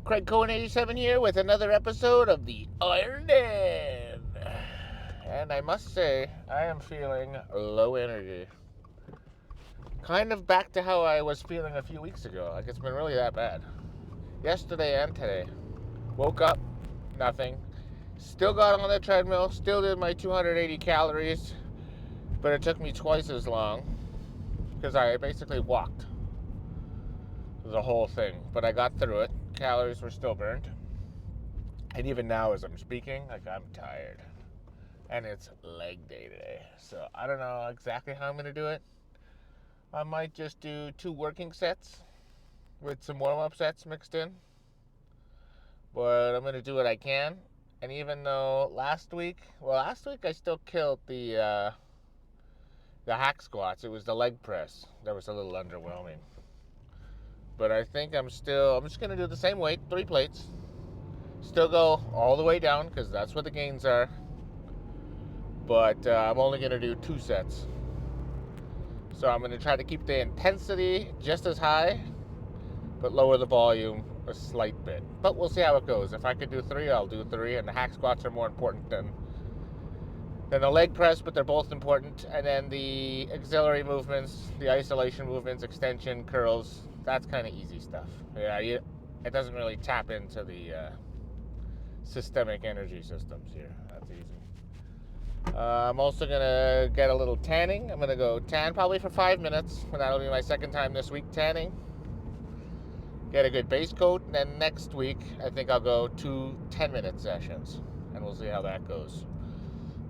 Craig Cohen 87 here with another episode of the Iron Den. And I must say, I am feeling low energy. Kind of back to how I was feeling a few weeks ago. Like it's been really that bad. Yesterday and today. Woke up, nothing. Still got on the treadmill, still did my 280 calories, but it took me twice as long because I basically walked the whole thing. But I got through it. Calories were still burned. And even now as I'm speaking, like I'm tired. And it's leg day today. So I don't know exactly how I'm going to do it. I might just do 2 working sets with some warm-up sets mixed in. But I'm going to do what I can. And even though last week I still killed the hack squats. It was the leg press that was a little underwhelming. But I think I'm just going to do the same weight, 3 plates. Still go all the way down because that's what the gains are. But I'm only going to do 2 sets. So I'm going to try to keep the intensity just as high, but lower the volume a slight bit. But we'll see how it goes. If I could do 3, I'll do 3. And the hack squats are more important than the leg press, but they're both important. And then the auxiliary movements, the isolation movements, extension, curls, that's kind of easy stuff. Yeah, it doesn't really tap into the systemic energy systems here. That's easy. I'm also going to get a little tanning. I'm going to go tan probably for 5 minutes. And that'll be my second time this week tanning. Get a good base coat. And then next week, I think I'll go 2 10-minute sessions. And we'll see how that goes.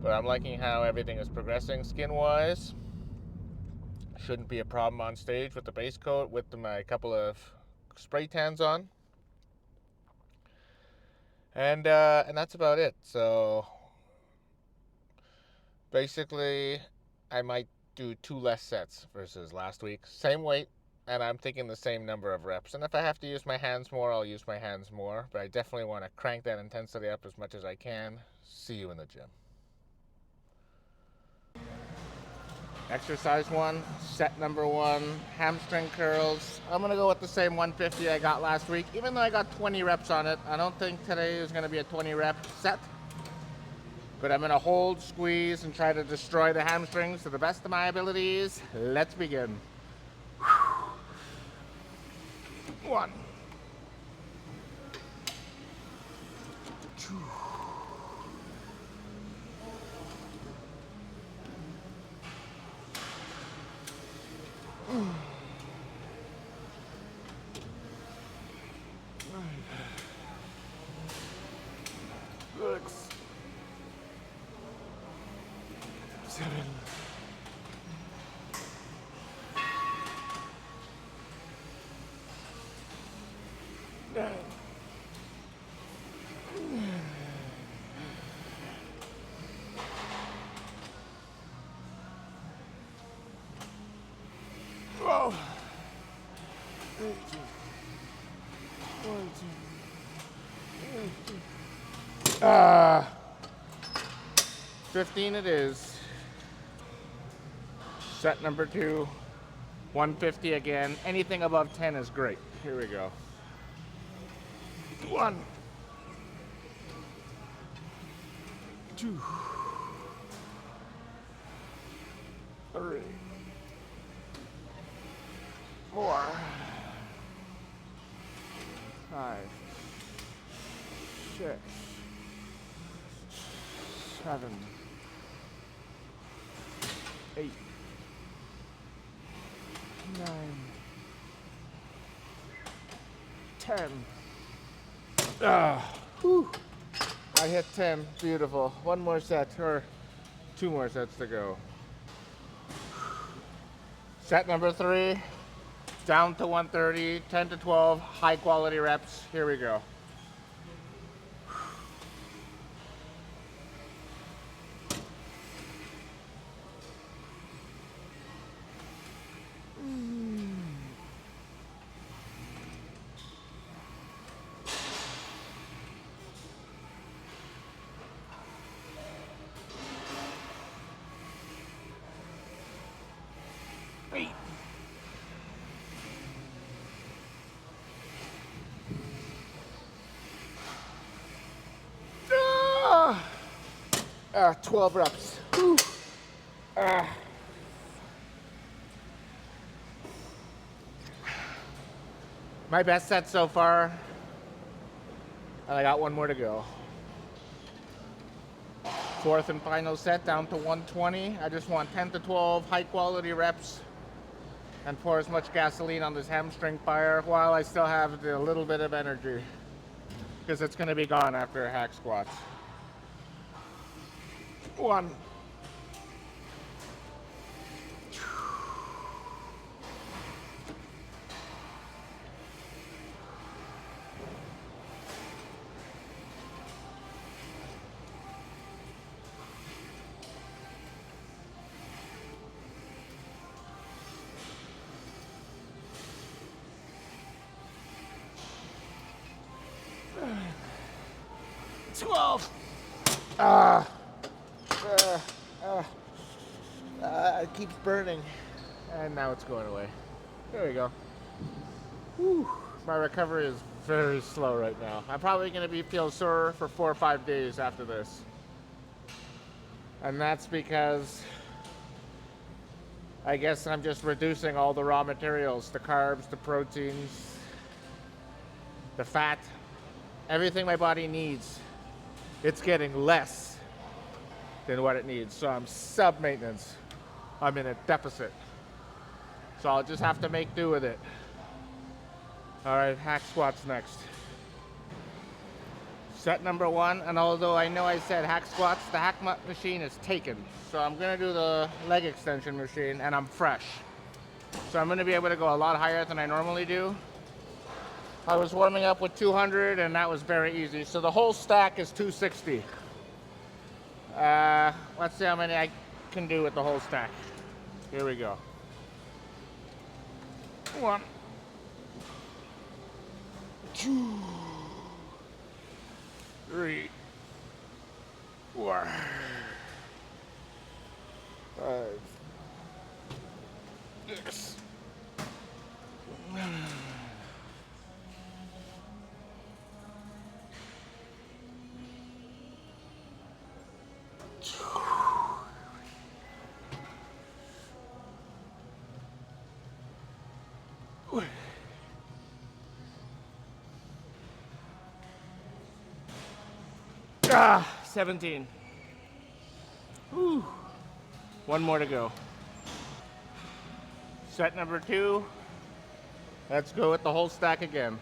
But I'm liking how everything is progressing skin-wise. Shouldn't be a problem on stage with the base coat, with my couple of spray tans on. And that's about it. So basically, I might do 2 less sets versus last week. Same weight, and I'm thinking the same number of reps. And if I have to use my hands more, I'll use my hands more. But I definitely want to crank that intensity up as much as I can. See you in the gym. Exercise 1, set number 1, hamstring curls. I'm going to go with the same 150 I got last week, even though I got 20 reps on it. I don't think today is going to be a 20 rep set. But I'm going to hold, squeeze, and try to destroy the hamstrings to the best of my abilities. Let's begin. 1, 2, 6, 7, 9, 12, 18, 19, 20. 15 it is. Set number 2, 150 again. Anything above 10 is great. Here we go. 1, 2, 3, 4, 5, 6, 7, 8, 9, 10. Whew. I hit 10. Beautiful. 1 more set, or 2 more sets to go. Set number 3, down to 130, 10 to 12, high quality reps. Here we go. 12 reps. Whew. My best set so far, and I got one more to go. Fourth and final set, down to 120. I just want 10 to 12 high quality reps and pour as much gasoline on this hamstring fire while I still have a little bit of energy, because it's going to be gone after hack squats. 1. 12. It keeps burning, and now it's going away. There we go. Whew. My recovery is very slow right now. I'm probably going to feel sore for 4 or 5 days after this, and that's because I guess I'm just reducing all the raw materials, the carbs, the proteins, the fat, everything my body needs. It's getting less than what it needs, so I'm sub-maintenance. I'm in a deficit, so I'll just have to make do with it. All right, hack squats next. Set number 1, and although I know I said hack squats, the hack machine is taken, so I'm gonna do the leg extension machine, and I'm fresh, so I'm gonna be able to go a lot higher than I normally do. I was warming up with 200, and that was very easy. So the whole stack is 260. Let's see how many I can do with the whole stack. Here we go. 1, 2, 3, 4, 5, 6, 17. Whew. One more to go. Set number 2. Let's go with the whole stack again.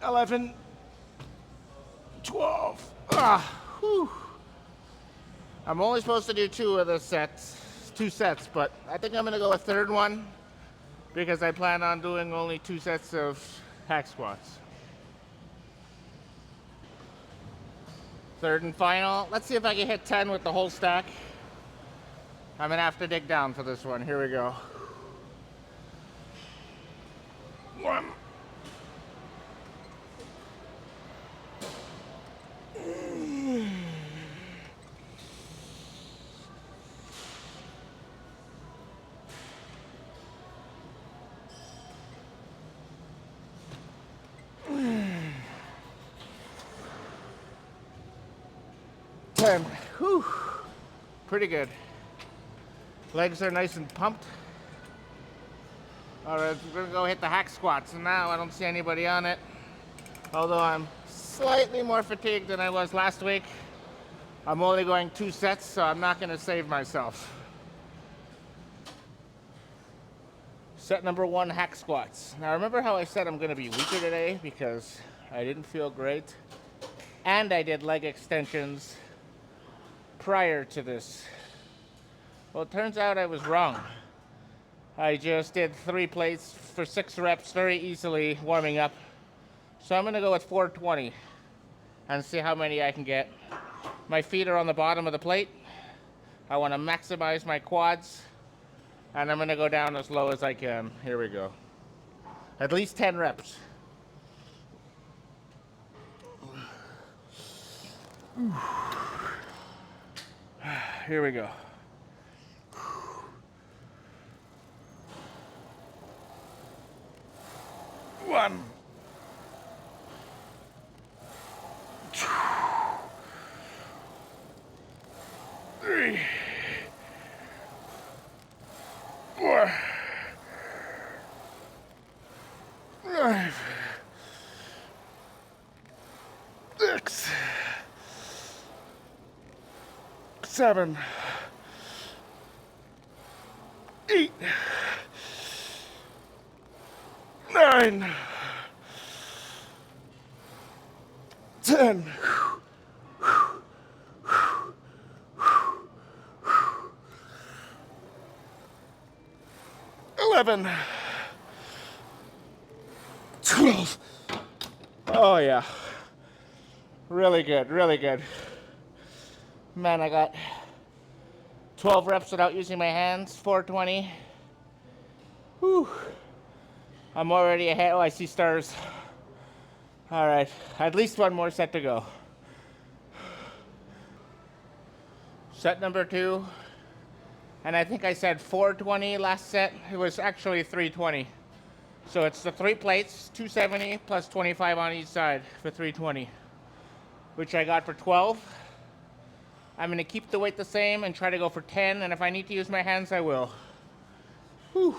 $11, $12. Whew. I'm only supposed to do 2 of the sets, 2 sets, but I think I'm gonna go a third one because I plan on doing only 2 sets of hack squats. Third and final. Let's see if I can hit 10 with the whole stack. I'm gonna have to dig down for this one. Here we go. 1. 10. Whew. Pretty good. Legs are nice and pumped. All right, we're gonna go hit the hack squats. And now I don't see anybody on it. Although I'm slightly more fatigued than I was last week. I'm only going 2 sets, so I'm not gonna save myself. Set number 1, hack squats. Now remember how I said I'm gonna be weaker today because I didn't feel great? And I did leg extensions prior to this. Well, it turns out I was wrong. I just did 3 plates for 6 reps very easily warming up. So I'm gonna go with 420 and see how many I can get. My feet are on the bottom of the plate. I want to maximize my quads, and I'm going to go down as low as I can. Here we go. At least 10 reps. Here we go. One. Two. Three. Four. 5. 6. 7. 8. 9. 10. 11. 12. Oh yeah. Really good, really good. Man, I got 12 reps without using my hands, 420. Whew. I'm already ahead. Oh, I see stars. All right, at least one more set to go. Set number 2. And I think I said 420 last set. It was actually 320. So it's the 3 plates, 270 plus 25 on each side for 320, which I got for 12. I'm gonna keep the weight the same and try to go for 10, and if I need to use my hands, I will. Whew.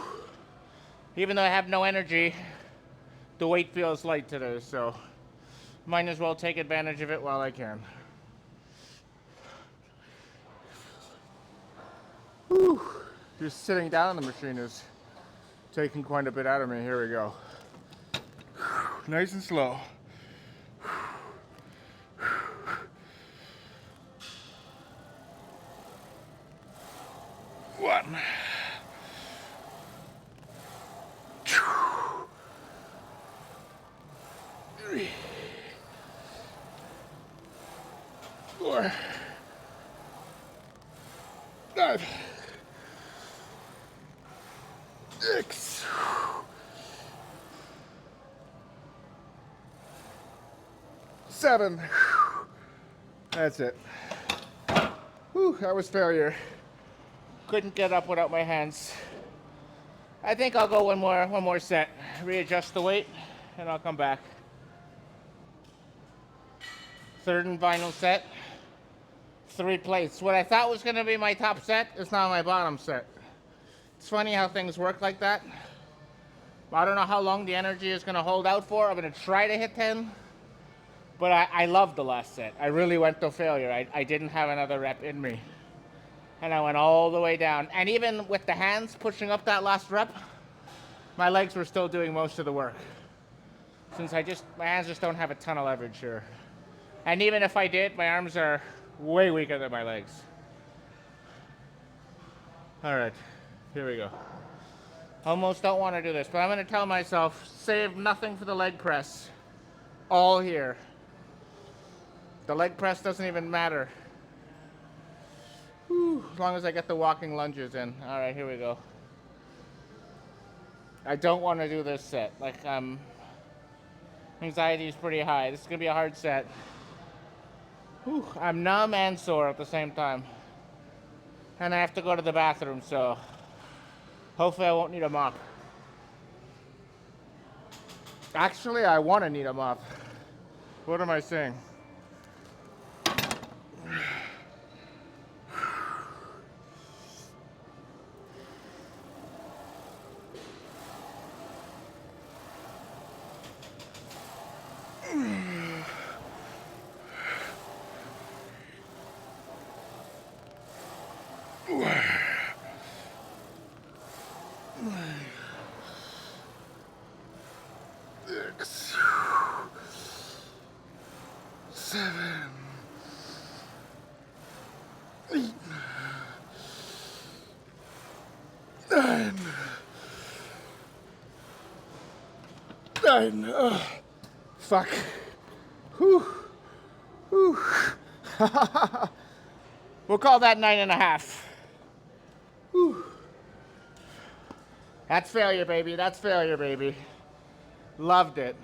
Even though I have no energy, the weight feels light today, so might as well take advantage of it while I can. Whew. Just sitting down on the machine is taking quite a bit out of me. Here we go. Nice and slow. 1. 2. 3. 4. 5. 6. 7. That's it. Whew, that was failure. Couldn't get up without my hands. I think I'll go one more set, readjust the weight, and I'll come back. Third and final set. 3 plates. What I thought was gonna be my top set is now my bottom set. It's funny how things work like that. I don't know how long the energy is gonna hold out for. I'm gonna try to hit 10, but I loved the last set. I really went to failure. I didn't have another rep in me. And I went all the way down. And even with the hands pushing up that last rep, my legs were still doing most of the work. Since my hands just don't have a ton of leverage here. And even if I did, my arms are way weaker than my legs. All right, here we go. Almost don't want to do this, but I'm gonna tell myself, save nothing for the leg press. All here. The leg press doesn't even matter. Whew, as long as I get the walking lunges in. All right, here we go. I don't want to do this set. Like, anxiety is pretty high. This is gonna be a hard set. Whew, I'm numb and sore at the same time. And I have to go to the bathroom, so hopefully I won't need a mop. Actually, I want to need a mop. What am I saying? Six, 7, 8, 9. 9. Oh, fuck. Whew. Whew. We'll call that 9.5. Whew. That's failure, baby. That's failure, baby. Loved it.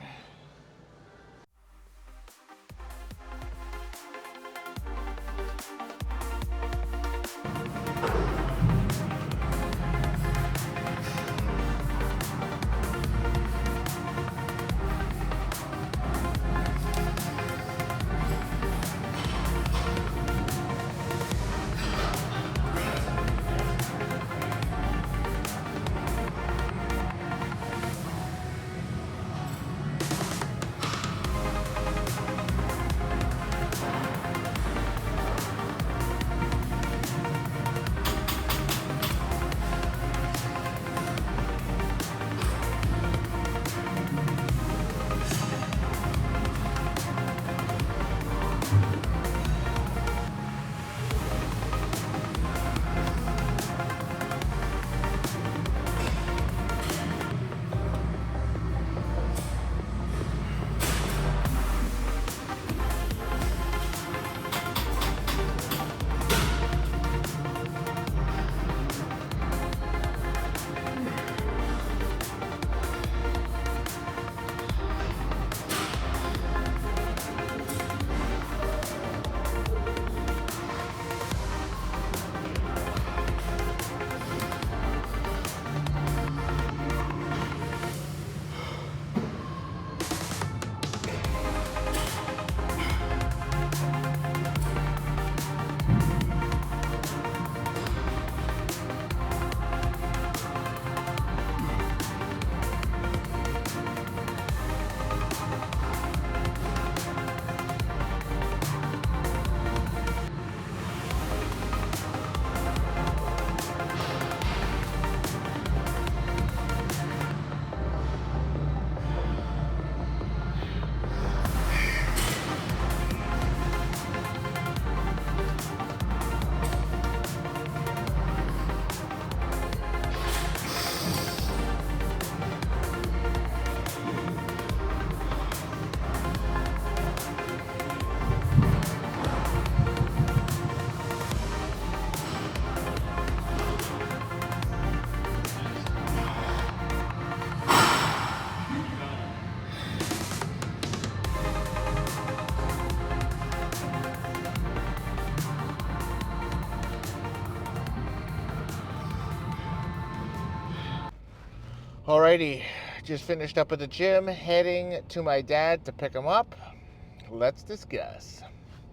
Alrighty, just finished up at the gym, heading to my dad to pick him up. Let's discuss.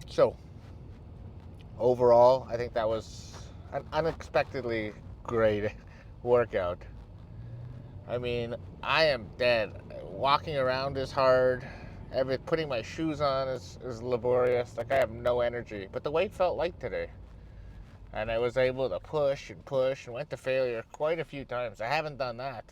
So, overall, I think that was an unexpectedly great workout. I mean, I am dead. Walking around is hard. Putting my shoes on is laborious. Like, I have no energy. But the weight felt light today. And I was able to push and went to failure quite a few times. I haven't done that,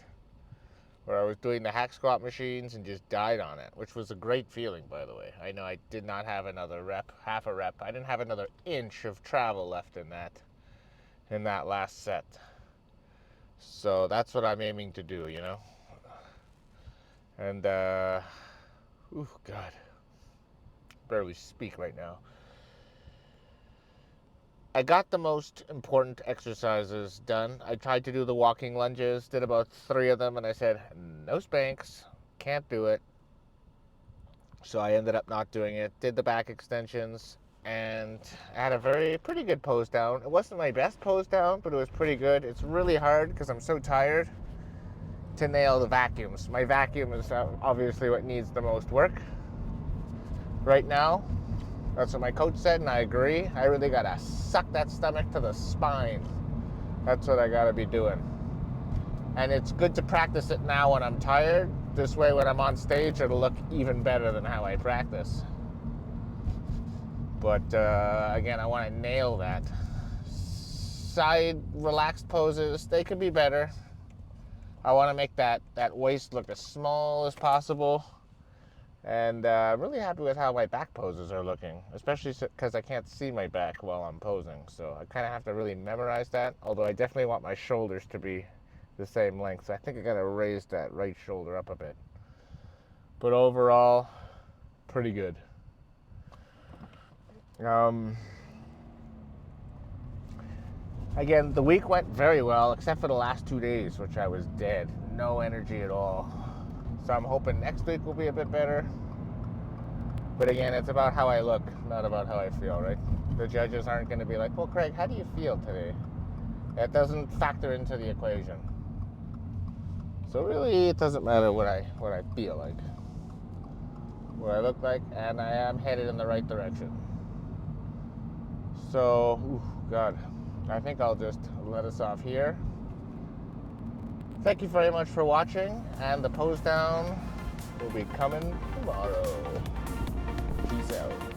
where I was doing the hack squat machines and just died on it, which was a great feeling, by the way. I know I did not have another rep, half a rep. I didn't have another inch of travel left in that last set. So that's what I'm aiming to do, you know? And, oh God, barely speak right now. I got the most important exercises done. I tried to do the walking lunges, did about 3 of them, and I said, no spanks, can't do it. So I ended up not doing it. Did the back extensions, and I had a pretty good pose down. It wasn't my best pose down, but it was pretty good. It's really hard because I'm so tired to nail the vacuums. My vacuum is obviously what needs the most work right now. That's what my coach said, and I agree. I really gotta suck that stomach to the spine. That's what I gotta be doing. And it's good to practice it now when I'm tired. This way, when I'm on stage, it'll look even better than how I practice. But again, I want to nail that. Side relaxed poses, they could be better. I want to make that waist look as small as possible. And I'm really happy with how my back poses are looking, especially because I can't see my back while I'm posing. So I kind of have to really memorize that, although I definitely want my shoulders to be the same length. So I think I got to raise that right shoulder up a bit. But overall, pretty good. Again, the week went very well, except for the last 2 days, which I was dead. No energy at all. So I'm hoping next week will be a bit better. But again, it's about how I look, not about how I feel, right? The judges aren't going to be like, well, Craig, how do you feel today? That doesn't factor into the equation. So really, it doesn't matter what I feel like, what I look like, and I am headed in the right direction. So, God, I think I'll just let us off here. Thank you very much for watching, and the pose down will be coming tomorrow. Peace out.